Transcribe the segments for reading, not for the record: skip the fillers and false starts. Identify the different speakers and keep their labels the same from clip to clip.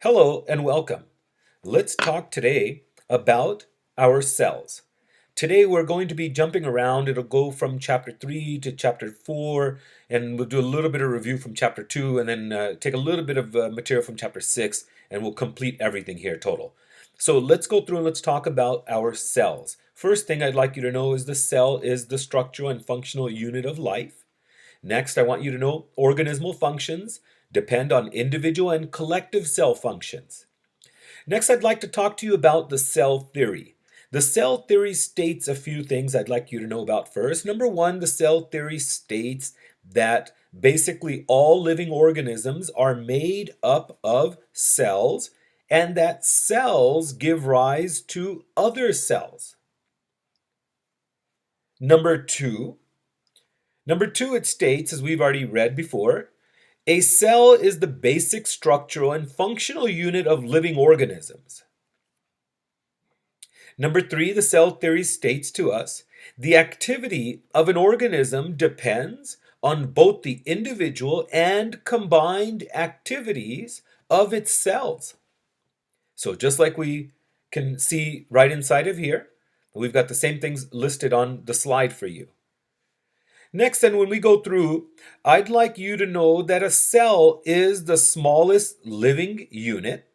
Speaker 1: Hello and welcome. Let's talk today about our cells. Today we're going to be jumping around. It'll go from chapter 3 to chapter 4, and we'll do a little bit of review from chapter 2, and then take a little bit of material from chapter 6, and we'll complete everything here total. So let's go through and let's talk about our cells. First thing I'd like you to know is the cell is the structural and functional unit of life. Next, I want you to know organismal functions depend on individual and collective cell functions. Next, I'd like to talk to you about the cell theory. The cell theory states a few things I'd like you to know about first. Number one, the cell theory states that basically all living organisms are made up of cells and that cells give rise to other cells. Number two, it states, as we've already read before, a cell is the basic structural and functional unit of living organisms. Number three, the cell theory states to us, the activity of an organism depends on both the individual and combined activities of its cells. So just like we can see right inside of here, we've got the same things listed on the slide for you. Next, then, when we go through, I'd like you to know that a cell is the smallest living unit.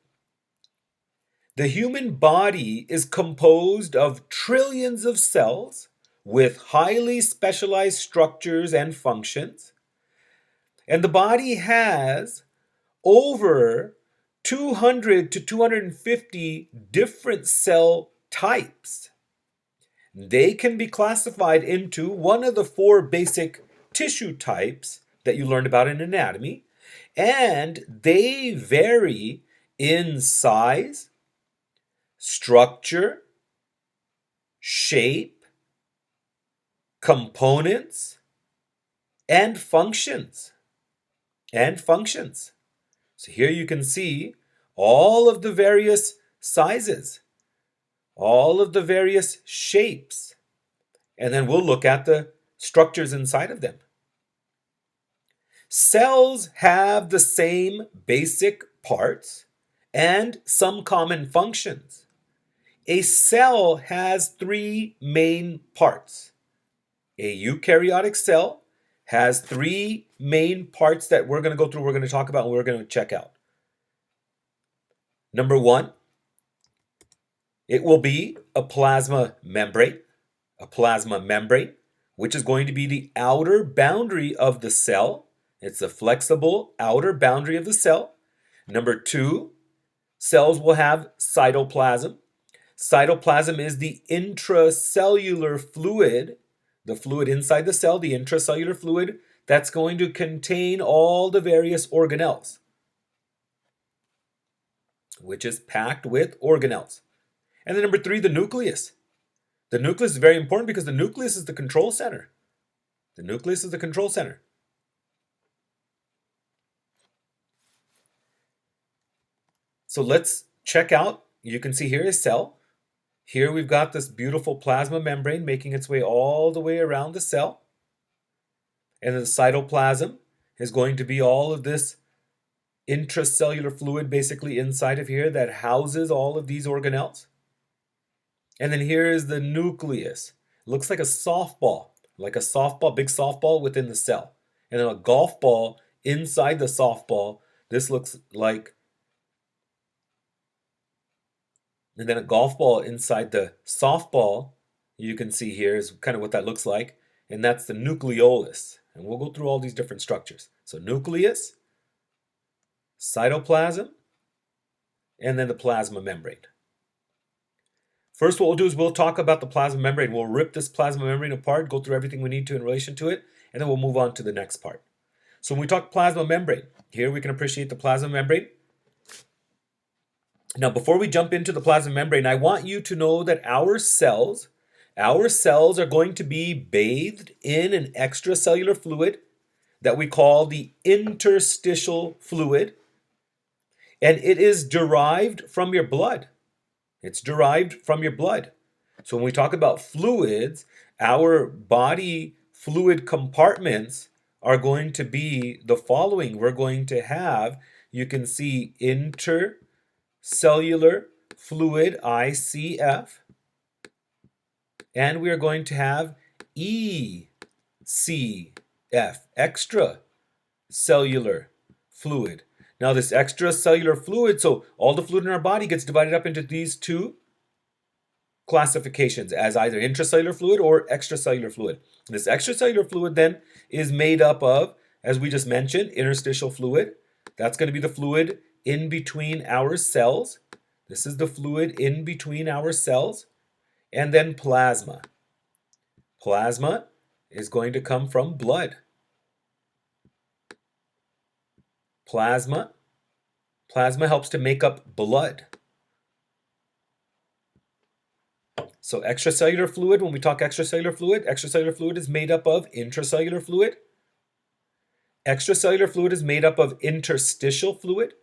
Speaker 1: The human body is composed of trillions of cells with highly specialized structures and functions. And the body has over 200 to 250 different cell types. They can be classified into one of the four basic tissue types that you learned about in anatomy, and they vary in size, structure, shape, components, and functions. So here you can see all of the various sizes, all of the various shapes, and then we'll look at the structures inside of them. Cells have the same basic parts and some common functions. A cell has three main parts. A eukaryotic cell has three main parts that we're going to go through, we're going to talk about, and we're going to check out. Number one, it will be a plasma membrane, which is going to be the outer boundary of the cell. It's a flexible outer boundary of the cell. Number two, cells will have cytoplasm. Cytoplasm is the intracellular fluid, the fluid inside the cell, the intracellular fluid that's going to contain all the various organelles, which is packed with organelles. And then number three, the nucleus. The nucleus is very important because the nucleus is the control center. So let's check out, you can see here a cell. Here we've got this beautiful plasma membrane making its way all the way around the cell. And the cytoplasm is going to be all of this intracellular fluid basically inside of here that houses all of these organelles. And then here is the nucleus. It looks like a softball, big softball within the cell. And then a golf ball inside the softball. This looks like, and then a golf ball inside the softball, you can see here is kind of what that looks like. And that's the nucleolus. And we'll go through all these different structures. So nucleus, cytoplasm, and then the plasma membrane. First, what we'll do is we'll talk about the plasma membrane. We'll rip this plasma membrane apart, go through everything we need to in relation to it, and then we'll move on to the next part. So when we talk plasma membrane, here we can appreciate the plasma membrane. Now, before we jump into the plasma membrane, I want you to know that our cells are going to be bathed in an extracellular fluid that we call the interstitial fluid, and it is derived from your blood. So when we talk about fluids, our body fluid compartments are going to be the following. We're going to have, you can see cellular fluid, ICF, and we are going to have ECF, extracellular fluid. Now this extracellular fluid, so all the fluid in our body gets divided up into these two classifications as either intracellular fluid or extracellular fluid. This extracellular fluid then is made up of, as we just mentioned, interstitial fluid. That's going to be the fluid in between our cells. This is the fluid in between our cells. And then plasma. Plasma is going to come from blood. Plasma helps to make up blood. So extracellular fluid, when we talk extracellular fluid is made up of intracellular fluid. Extracellular fluid is made up of interstitial fluid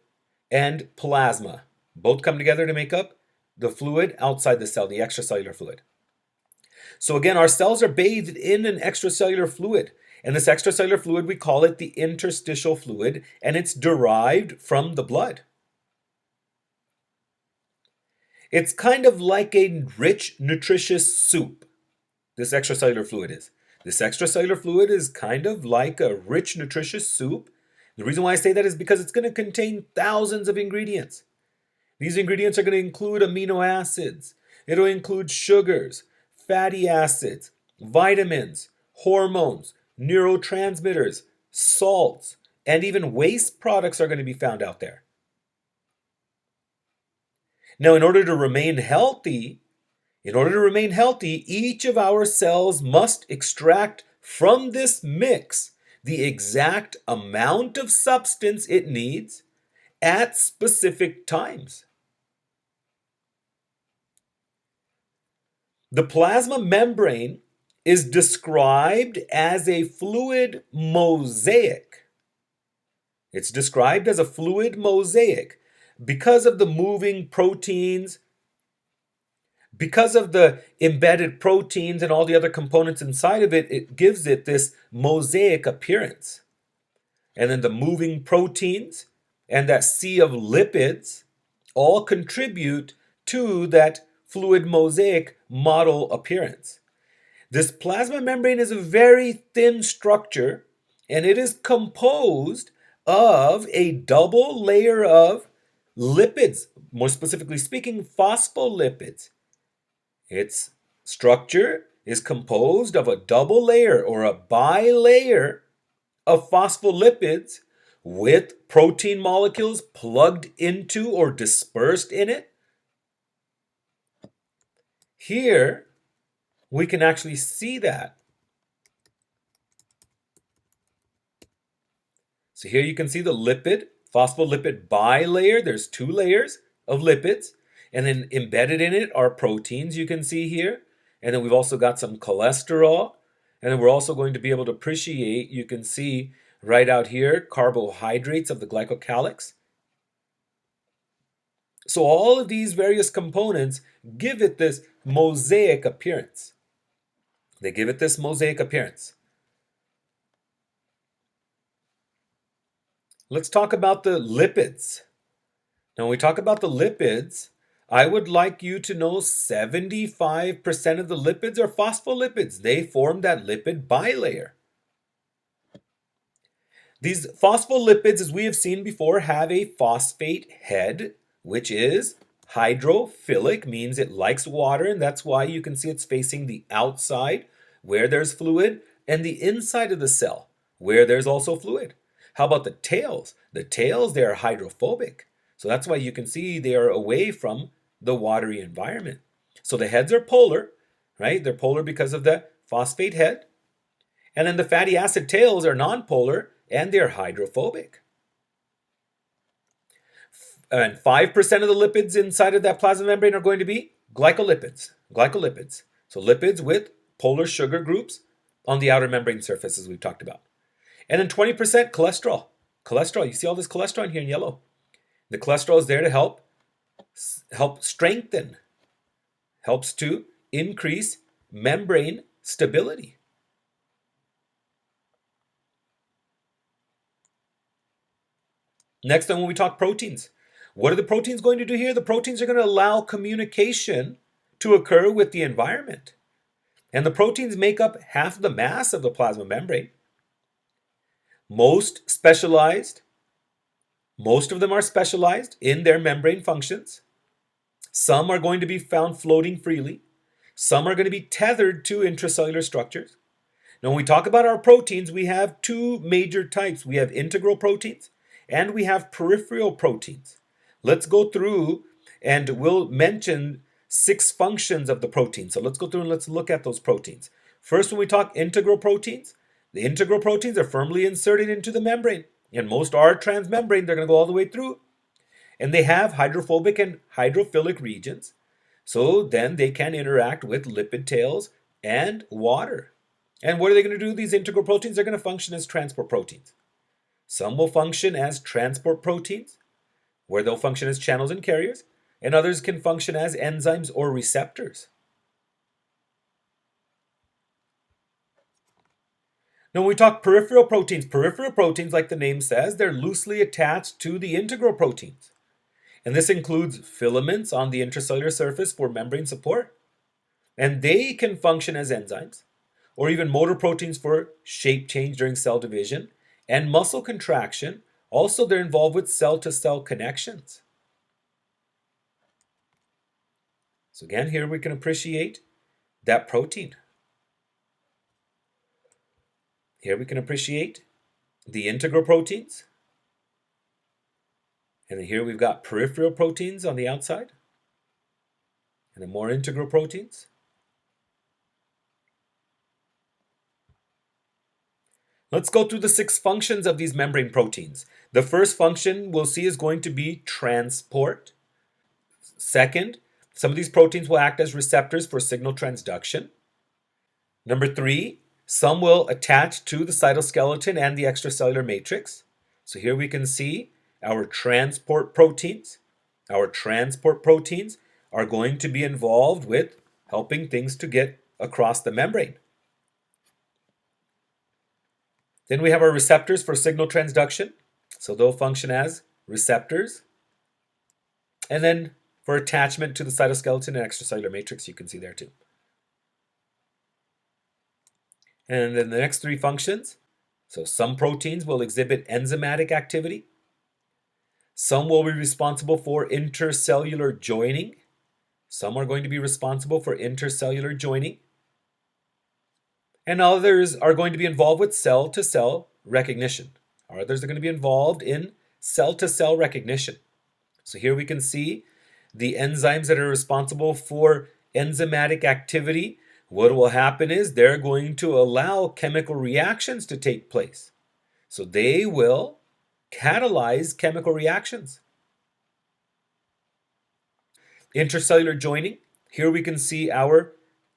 Speaker 1: and plasma. Both come together to make up the fluid outside the cell, the extracellular fluid. So again, our cells are bathed in an extracellular fluid. And this extracellular fluid, we call it the interstitial fluid, and it's derived from the blood. It's kind of like a rich, nutritious soup, this extracellular fluid is. This extracellular fluid is kind of like a rich, nutritious soup. The reason why I say that is because it's going to contain thousands of ingredients. These ingredients are going to include amino acids. It'll include sugars, fatty acids, vitamins, hormones, neurotransmitters, salts, and even waste products are going to be found out there. Now, in order to remain healthy, each of our cells must extract from this mix the exact amount of substance it needs at specific times. The plasma membrane is described as a fluid mosaic. It's described as a fluid mosaic because of the moving proteins, because of the embedded proteins and all the other components inside of it. It gives it this mosaic appearance. And then the moving proteins and that sea of lipids all contribute to that fluid mosaic model appearance. This plasma membrane is a very thin structure, and it is composed of a double layer of lipids, more specifically speaking, phospholipids. Its structure is composed of a double layer or a bilayer of phospholipids with protein molecules plugged into or dispersed in it. Here, we can actually see that. So here you can see the phospholipid bilayer. There's two layers of lipids, and then embedded in it are proteins you can see here. And then we've also got some cholesterol. And then we're also going to be able to appreciate, you can see right out here, carbohydrates of the glycocalyx. So all of these various components give it this mosaic appearance. They give it this mosaic appearance. Let's talk about the lipids. Now, when we talk about the lipids, I would like you to know 75% of the lipids are phospholipids. They form that lipid bilayer. These phospholipids, as we have seen before, have a phosphate head, which is hydrophilic, means it likes water, and that's why you can see it's facing the outside where there's fluid and the inside of the cell where there's also fluid. How about the tails? The tails, they are hydrophobic. So that's why you can see they are away from the watery environment. So the heads are polar, right? They're polar because of the phosphate head. And then the fatty acid tails are nonpolar and they're hydrophobic. And 5% of the lipids inside of that plasma membrane are going to be glycolipids. So lipids with polar sugar groups on the outer membrane surface, as we've talked about. And then 20% cholesterol. You see all this cholesterol in here in yellow. The cholesterol is there to help strengthen, helps to increase membrane stability. Next, then, when we talk proteins, What are the proteins going to do here? The proteins are going to allow communication to occur with the environment. And the proteins make up half the mass of the plasma membrane. Most of them are specialized in their membrane functions. Some are going to be found floating freely. Some are going to be tethered to intracellular structures. Now, when we talk about our proteins, we have two major types. We have integral proteins and we have peripheral proteins. Let's go through and we'll mention 6 functions of the protein. So let's go through and let's look at those proteins. First, when we talk integral proteins, the integral proteins are firmly inserted into the membrane. And most are transmembrane. They're going to go all the way through. And they have hydrophobic and hydrophilic regions. So then they can interact with lipid tails and water. And what are they going to do? These integral proteins are going to function as transport proteins. Some will function as transport proteins, where they'll function as channels and carriers, and others can function as enzymes or receptors. Now, when we talk peripheral proteins, like the name says, they're loosely attached to the integral proteins. And this includes filaments on the intracellular surface for membrane support. And they can function as enzymes, or even motor proteins for shape change during cell division, and muscle contraction. Also, they're involved with cell-to-cell connections. So again, here we can appreciate that protein. Here we can appreciate the integral proteins. And then here we've got peripheral proteins on the outside. And then more integral proteins. Let's go through the 6 functions of these membrane proteins. The first function we'll see is going to be transport. Second, some of these proteins will act as receptors for signal transduction. Number 3, some will attach to the cytoskeleton and the extracellular matrix. So here we can see our transport proteins. Our transport proteins are going to be involved with helping things to get across the membrane. Then we have our receptors for signal transduction. So they'll function as receptors. And then for attachment to the cytoskeleton and extracellular matrix, you can see there too. And then the next 3 functions. So some proteins will exhibit enzymatic activity. Some will be responsible for intercellular joining. Some are going to be responsible for intercellular joining. And others are going to be involved with cell-to-cell recognition. Others are going to be involved in cell-to-cell recognition. So here we can see the enzymes that are responsible for enzymatic activity. What will happen is they're going to allow chemical reactions to take place. So they will catalyze chemical reactions. Intercellular joining. Here we can see our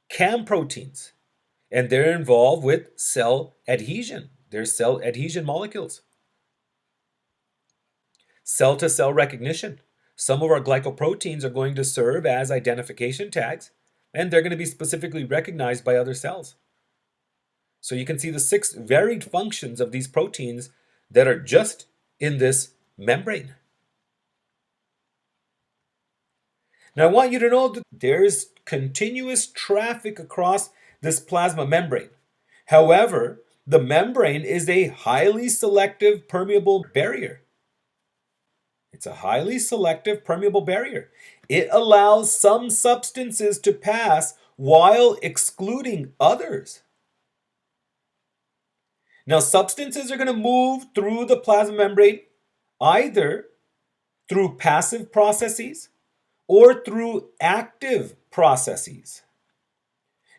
Speaker 1: CAM proteins. And they're involved with cell adhesion. They're cell adhesion molecules. Cell-to-cell recognition. Some of our glycoproteins are going to serve as identification tags, and they're going to be specifically recognized by other cells. So you can see the 6 varied functions of these proteins that are just in this membrane. Now I want you to know that there's continuous traffic across this plasma membrane. However, the membrane is a highly selective permeable barrier. It's a highly selective permeable barrier. It allows some substances to pass while excluding others. Now, substances are going to move through the plasma membrane either through passive processes or through active processes.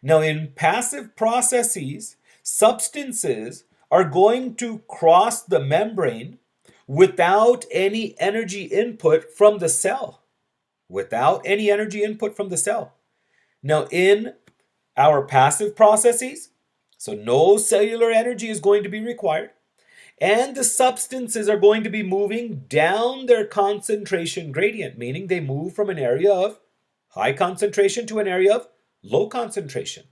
Speaker 1: Now, in passive processes, substances are going to cross the membrane without any energy input from the cell. Without any energy input from the cell. Now, in our passive processes, so no cellular energy is going to be required, and the substances are going to be moving down their concentration gradient, meaning they move from an area of high concentration to an area of low concentration.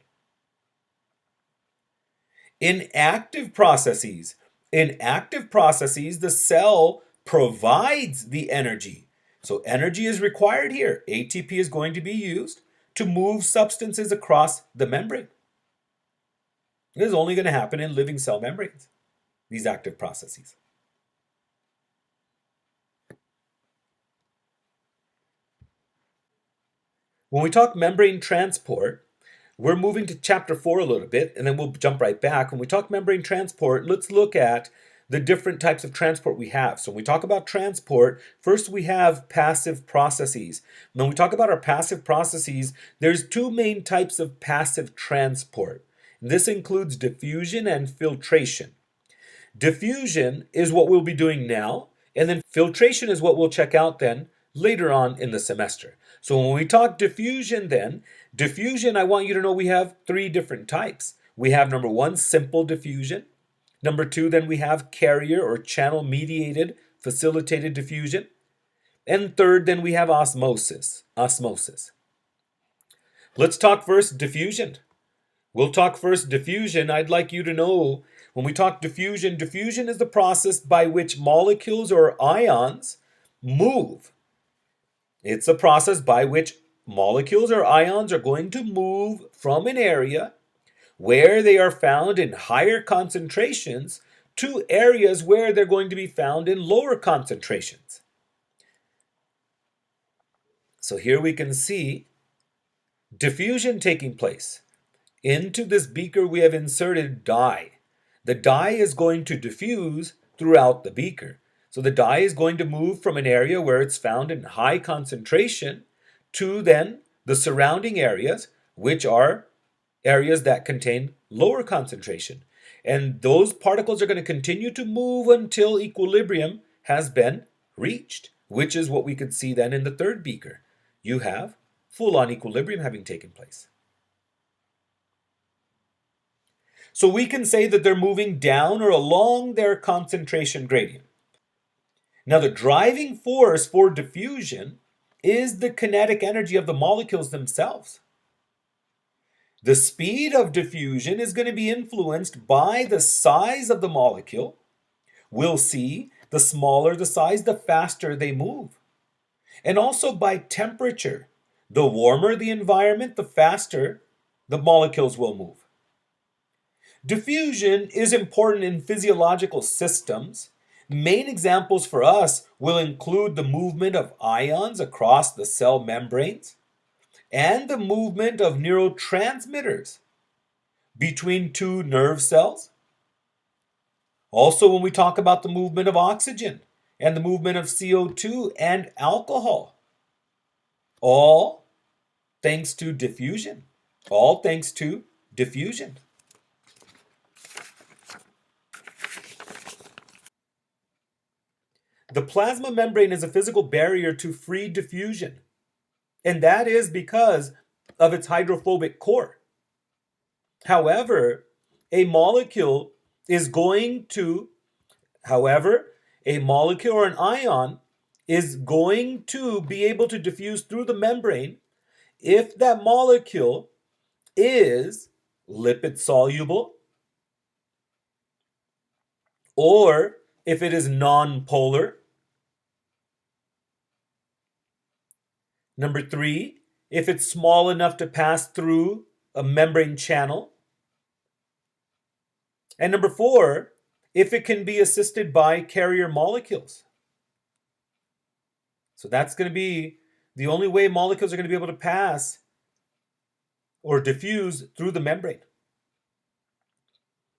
Speaker 1: In active processes, the cell provides the energy. So energy is required here. ATP is going to be used to move substances across the membrane. This is only going to happen in living cell membranes, these active processes. When we talk membrane transport, we're moving to chapter 4 a little bit, and then we'll jump right back. When we talk membrane transport, let's look at the different types of transport we have. So when we talk about transport, first we have passive processes. When we talk about our passive processes, there's two main types of passive transport. This includes diffusion and filtration. Diffusion is what we'll be doing now, and then filtration is what we'll check out then later on in the semester. So when we talk diffusion then, diffusion, I want you to know we have three different types. We have number one, simple diffusion. Number two, then we have carrier or channel-mediated facilitated diffusion. And third, then we have osmosis. Let's talk first diffusion. We'll talk first diffusion. I'd like you to know when we talk diffusion, diffusion is the process by which molecules or ions move. It's a process by which molecules or ions are going to move from an area where they are found in higher concentrations to areas where they're going to be found in lower concentrations. So here we can see diffusion taking place. Into this beaker we have inserted dye. The dye is going to diffuse throughout the beaker. So the dye is going to move from an area where it's found in high concentration to then the surrounding areas, which are areas that contain lower concentration. And those particles are going to continue to move until equilibrium has been reached, which is what we could see then in the third beaker. You have full-on equilibrium having taken place. So we can say that they're moving down or along their concentration gradient. Now the driving force for diffusion is the kinetic energy of the molecules themselves. The speed of diffusion is going to be influenced by the size of the molecule. We'll see the smaller the size, the faster they move. And also by temperature. The warmer the environment, the faster the molecules will move. Diffusion is important in physiological systems. Main examples for us will include the movement of ions across the cell membranes and the movement of neurotransmitters between two nerve cells. Also, when we talk about the movement of oxygen and the movement of CO2 and alcohol, all thanks to diffusion. All thanks to diffusion. The plasma membrane is a physical barrier to free diffusion, and that is because of its hydrophobic core. However, a molecule or an ion is going to be able to diffuse through the membrane if that molecule is lipid soluble or if it is nonpolar. Number 3, if it's small enough to pass through a membrane channel. And number 4, if it can be assisted by carrier molecules. So that's going to be the only way molecules are going to be able to pass or diffuse through the membrane.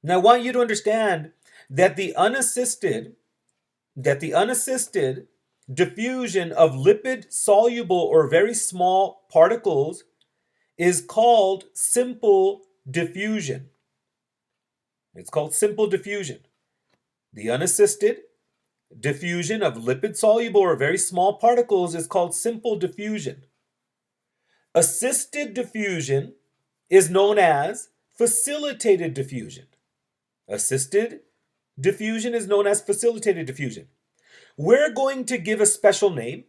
Speaker 1: Now I want you to understand that the unassisted diffusion of lipid soluble or very small particles is called simple diffusion. It's called simple diffusion. The unassisted diffusion of lipid soluble or very small particles is called simple diffusion. Assisted diffusion is known as facilitated diffusion. Assisted diffusion is known as facilitated diffusion. We're going to give a special name,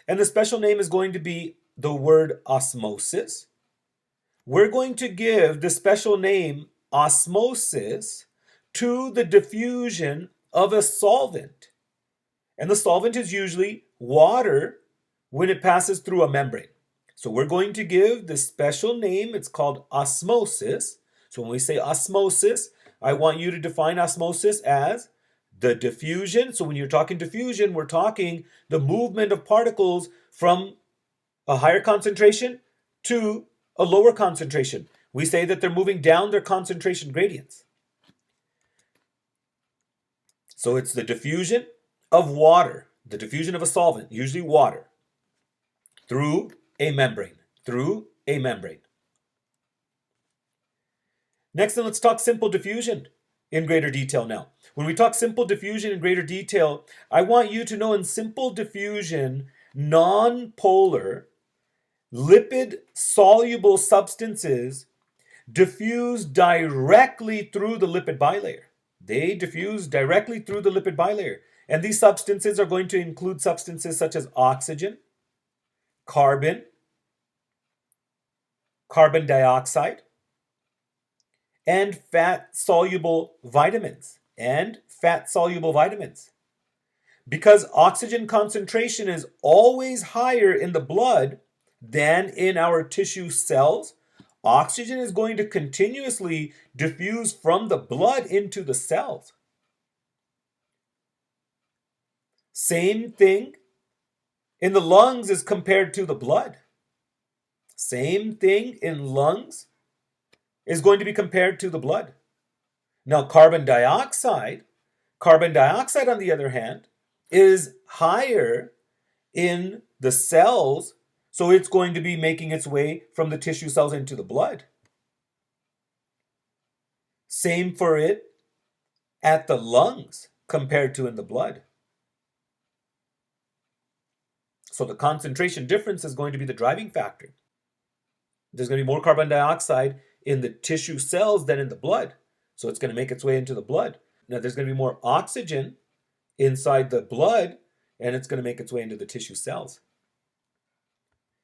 Speaker 1: and the special name is going to be the word osmosis. We're going to give the special name osmosis to the diffusion of a solvent. And the solvent is usually water when it passes through a membrane. So we're going to give this special name. It's called osmosis. So when we say osmosis, I want you to define osmosis as the diffusion. So when you're talking diffusion, we're talking the movement of particles from a higher concentration to a lower concentration. We say that they're moving down their concentration gradients. So it's the diffusion of water, the diffusion of a solvent, usually water, through a membrane, Next, then let's talk simple diffusion in greater detail now. When we talk simple diffusion in greater detail, I want you to know in simple diffusion, non-polar, lipid-soluble substances diffuse directly through the lipid bilayer. They diffuse directly through the lipid bilayer. And these substances are going to include substances such as oxygen, carbon dioxide, and fat-soluble vitamins. Because oxygen concentration is always higher in the blood than in our tissue cells, oxygen is going to continuously diffuse from the blood into the cells. Same thing in the lungs as compared to the blood. Same thing in lungs is going to be compared to the blood. Now, carbon dioxide on the other hand, is higher in the cells, so it's going to be making its way from the tissue cells into the blood. Same for it at the lungs compared to in the blood. So the concentration difference is going to be the driving factor. There's going to be more carbon dioxide in the tissue cells than in the blood. So it's going to make its way into the blood. Now there's going to be more oxygen inside the blood, and it's going to make its way into the tissue cells.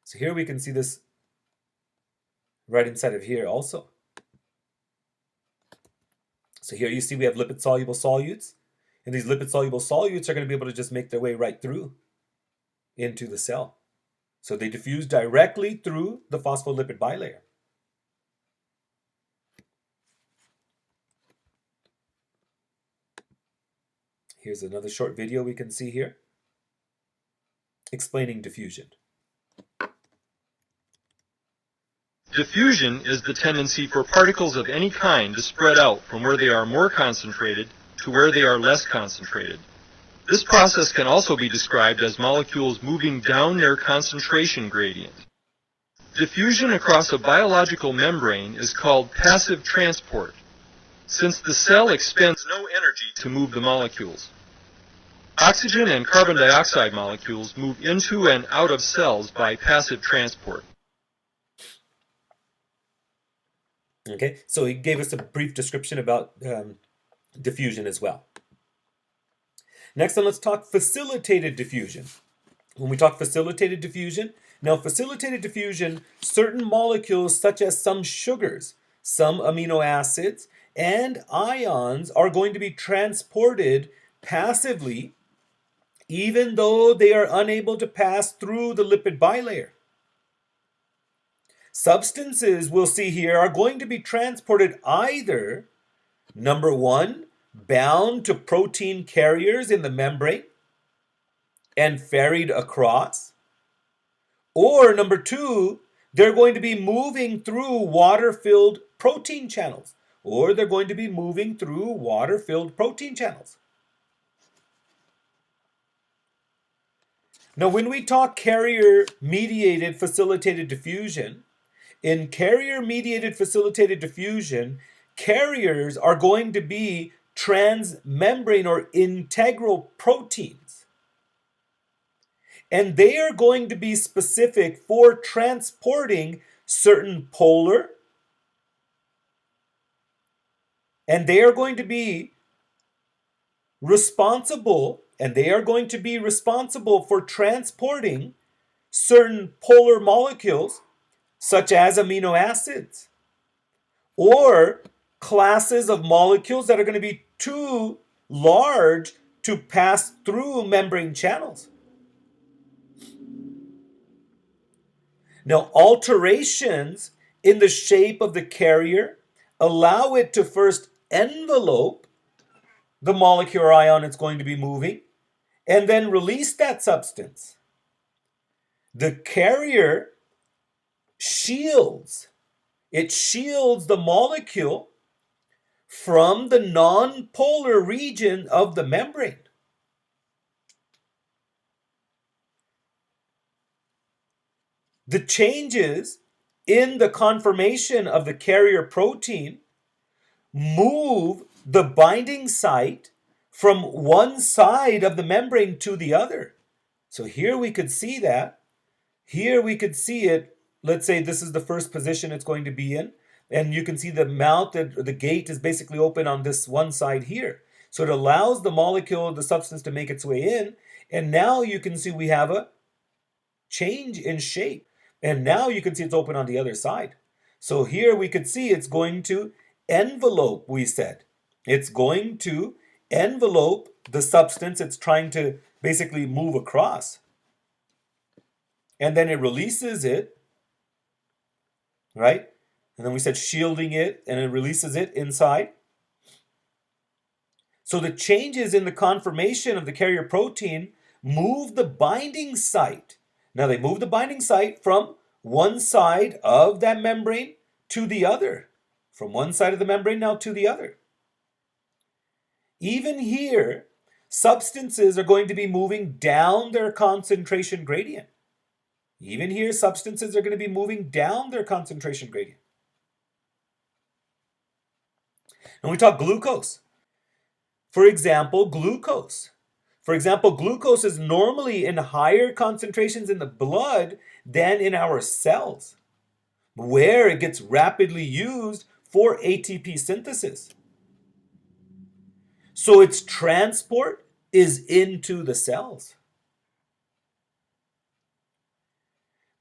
Speaker 1: So here we can see this right inside of here also. So here you see we have lipid-soluble solutes, and these lipid-soluble solutes are going to be able to just make their way right through into the cell. So they diffuse directly through the phospholipid bilayer. Here's another short video we can see here explaining diffusion.
Speaker 2: Diffusion is the tendency for particles of any kind to spread out from where they are more concentrated to where they are less concentrated. This process can also be described as molecules moving down their concentration gradient. Diffusion across a biological membrane is called passive transport, since the cell expends no energy to move the molecules. Oxygen and carbon dioxide molecules move into and out of cells by passive transport.
Speaker 1: Okay, so he gave us a brief description about diffusion as well. Next, then let's talk facilitated diffusion. When we talk facilitated diffusion, certain molecules such as some sugars, some amino acids, and ions are going to be transported passively, even though they are unable to pass through the lipid bilayer. Substances we'll see here are going to be transported either, number one, bound to protein carriers in the membrane and ferried across, or number two, they're going to be moving through water-filled protein channels, Now, when we talk carrier-mediated facilitated diffusion, in carrier-mediated facilitated diffusion, carriers are going to be transmembrane or integral proteins. And they are going to be specific for transporting certain polar, and they are going to be responsible for transporting certain polar molecules such as amino acids, or classes of molecules that are going to be too large to pass through membrane channels. Now, alterations in the shape of the carrier allow it to first envelope the molecule or ion it's going to be moving and then release that substance. The carrier shields. It shields the molecule from the non-polar region of the membrane. The changes in the conformation of the carrier protein move the binding site from one side of the membrane to the other. So here we could see that. Here we could see it. Let's say this is the first position it's going to be in. And you can see the mouth, the gate is basically open on this one side here. So it allows the molecule, the substance, to make its way in. And now you can see we have a change in shape. And now you can see it's open on the other side. So here we could see it's going to envelope, we said. It's going to envelope the substance it's trying to basically move across. And then it releases it, right? And then we said shielding it, and it releases it inside. So the changes in the conformation of the carrier protein move the binding site. Now they move the binding site from one side of that membrane to the other. From one side of the membrane now to the other. Even here, substances are going to be moving down their concentration gradient. Even here, substances are going to be moving down their concentration gradient. And we talk glucose. For example, glucose. For example, glucose is normally in higher concentrations in the blood than in our cells, where it gets rapidly used for ATP synthesis. So its transport is into the cells.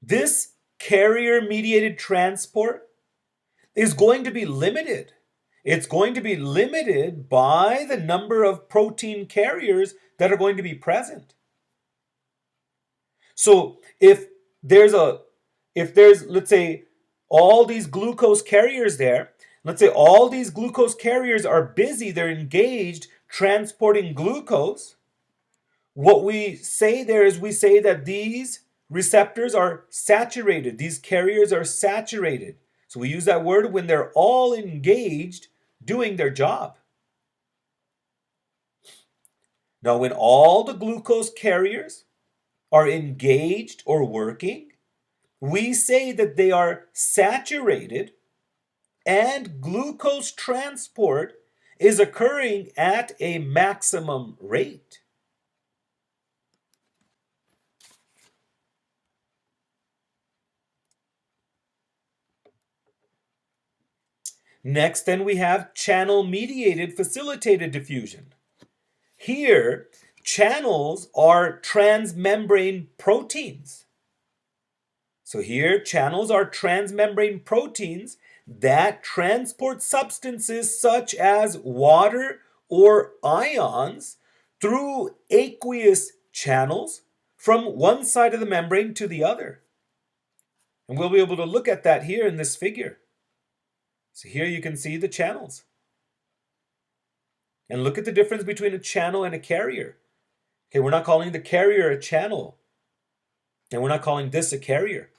Speaker 1: This carrier-mediated transport is going to be limited. It's going to be limited by the number of protein carriers that are going to be present. So if there's, let's say, all these glucose carriers there, let's say all these glucose carriers are busy, they're engaged transporting glucose. What we say there is we say that these receptors are saturated, these carriers are saturated. So we use that word when they're all engaged doing their job. Now, when all the glucose carriers are engaged or working, we say that they are saturated and glucose transport is occurring at a maximum rate. Next, then we have channel-mediated facilitated diffusion. Here, channels are transmembrane proteins. So here, channels are transmembrane proteins that transport substances such as water or ions through aqueous channels from one side of the membrane to the other. And we'll be able to look at that here in this figure. So here you can see the channels. And look at the difference between a channel and a carrier. Okay, we're not calling the carrier a channel. And we're not calling this a carrier.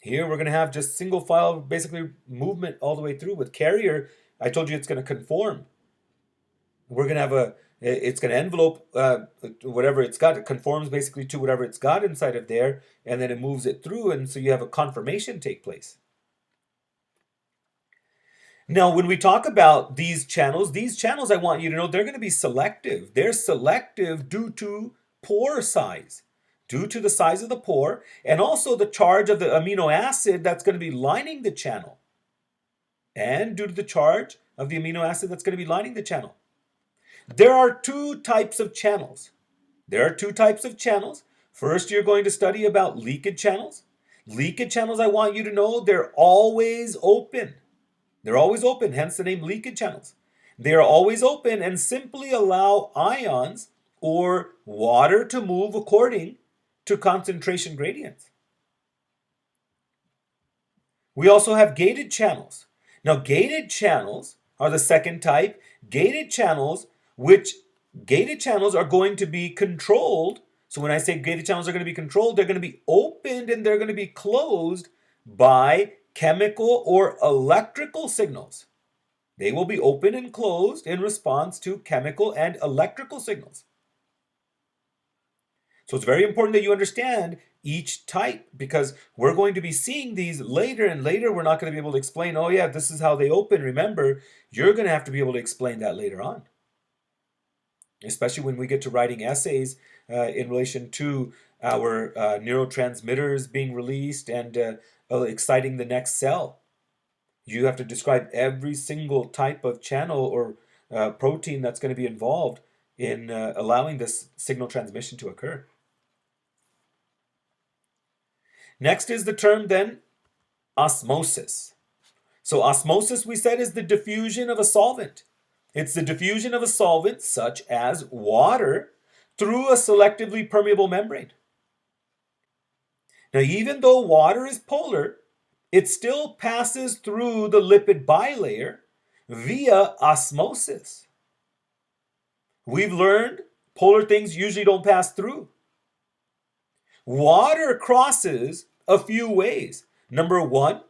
Speaker 1: Here we're going to have just single file, basically movement all the way through. With carrier, I told you it's going to conform. We're going to have it's going to envelope whatever it's got. It conforms basically to whatever it's got inside of there, and then it moves it through, and so you have a conformation take place. Now, when we talk about these channels, I want you to know they're going to be selective. They're selective due to pore size, due to the size of the pore, and also the charge of the amino acid that's going to be lining the channel, and due to the charge of the amino acid that's going to be lining the channel. There are two types of channels. First, you're going to study about leakage channels. Leakage channels, I want you to know, they're always open. They're always open, hence the name leakage channels. They are always open and simply allow ions or water to move according to concentration gradients. We also have gated channels. Now, gated channels are the second type. Gated channels, which gated channels are going to be controlled. So when I say gated channels are going to be controlled, they're going to be opened and they're going to be closed by chemical or electrical signals. They will be open and closed in response to chemical and electrical signals. So it's very important that you understand each type, because we're going to be seeing these later, and later we're not going to be able to explain, oh yeah, this is how they open. Remember, you're going to have to be able to explain that later on, especially when we get to writing essays in relation to our neurotransmitters being released and exciting the next cell. You have to describe every single type of channel or protein that's going to be involved in allowing this signal transmission to occur. Next is the term then osmosis. So osmosis, we said, is the diffusion of a solvent. It's the diffusion of a solvent such as water through a selectively permeable membrane. Now, even though water is polar, it still passes through the lipid bilayer via osmosis. We've learned polar things usually don't pass through. Water crosses a few ways. Number one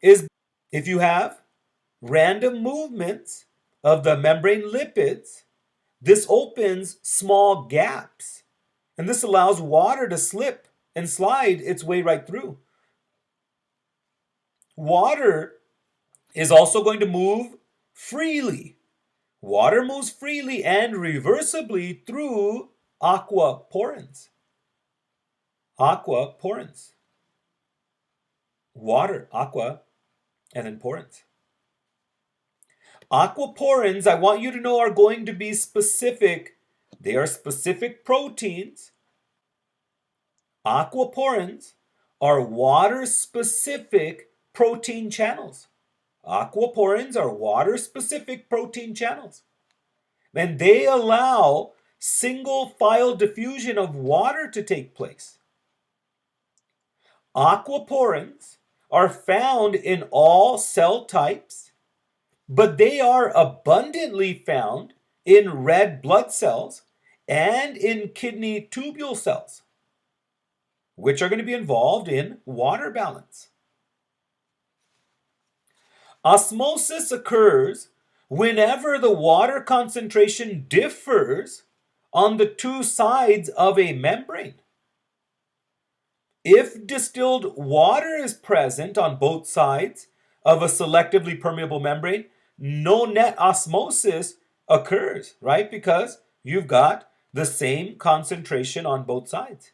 Speaker 1: is if you have random movements of the membrane lipids, this opens small gaps, and this allows water to slip and slide its way right through. Water is also going to move freely. Water moves freely and reversibly through aquaporins. Aquaporins. Water, aqua, and then porins. Aquaporins, I want you to know, are going to be specific. They are specific proteins. Aquaporins are water-specific protein channels. Aquaporins are water-specific protein channels. And they allow single-file diffusion of water to take place. Aquaporins are found in all cell types, but they are abundantly found in red blood cells and in kidney tubule cells, which are going to be involved in water balance. Osmosis occurs whenever the water concentration differs on the two sides of a membrane. If distilled water is present on both sides of a selectively permeable membrane, no net osmosis occurs, right? Because you've got the same concentration on both sides.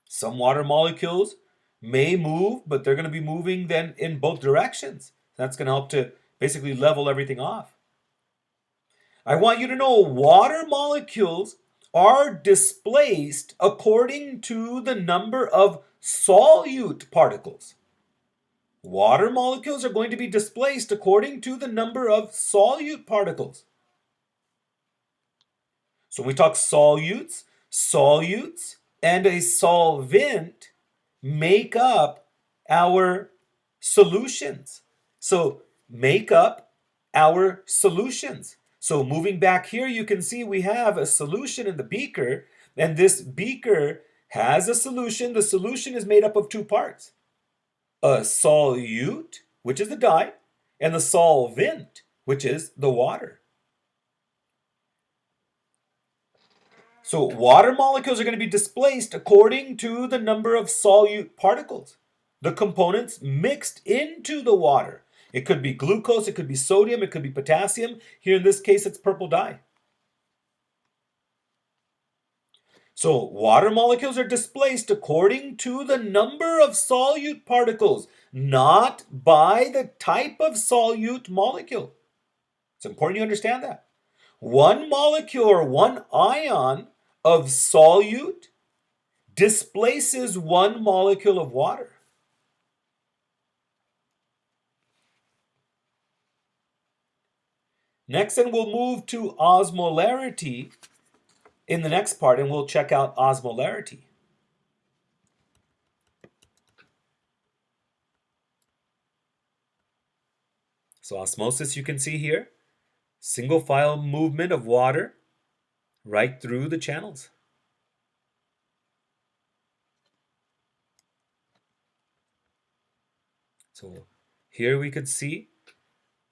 Speaker 1: Some water molecules may move, but they're going to be moving then in both directions. That's going to help to basically level everything off. I want you to know water molecules are displaced according to the number of solute particles. Water molecules are going to be displaced according to the number of solute particles. So when we talk solutes, and a solvent make up our solutions. So make up our solutions. So moving back here, you can see we have a solution in the beaker, and this beaker has a solution. The solution is made up of two parts: a solute, which is the dye, and the solvent, which is the water. So water molecules are going to be displaced according to the number of solute particles, the components mixed into the water. It could be glucose, it could be sodium, it could be potassium. Here in this case, it's purple dye. So water molecules are displaced according to the number of solute particles, not by the type of solute molecule. It's important you understand that. One molecule or one ion of solute displaces one molecule of water. Next, then we'll move to osmolarity in the next part, and we'll check out osmolarity. So osmosis, you can see here, single file movement of water right through the channels. So here we could see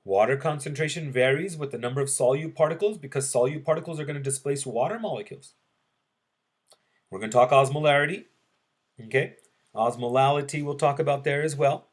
Speaker 1: water concentration varies with the number of solute particles because solute particles are going to displace water molecules. We're going to talk osmolarity. Okay, osmolality we'll talk about there as well.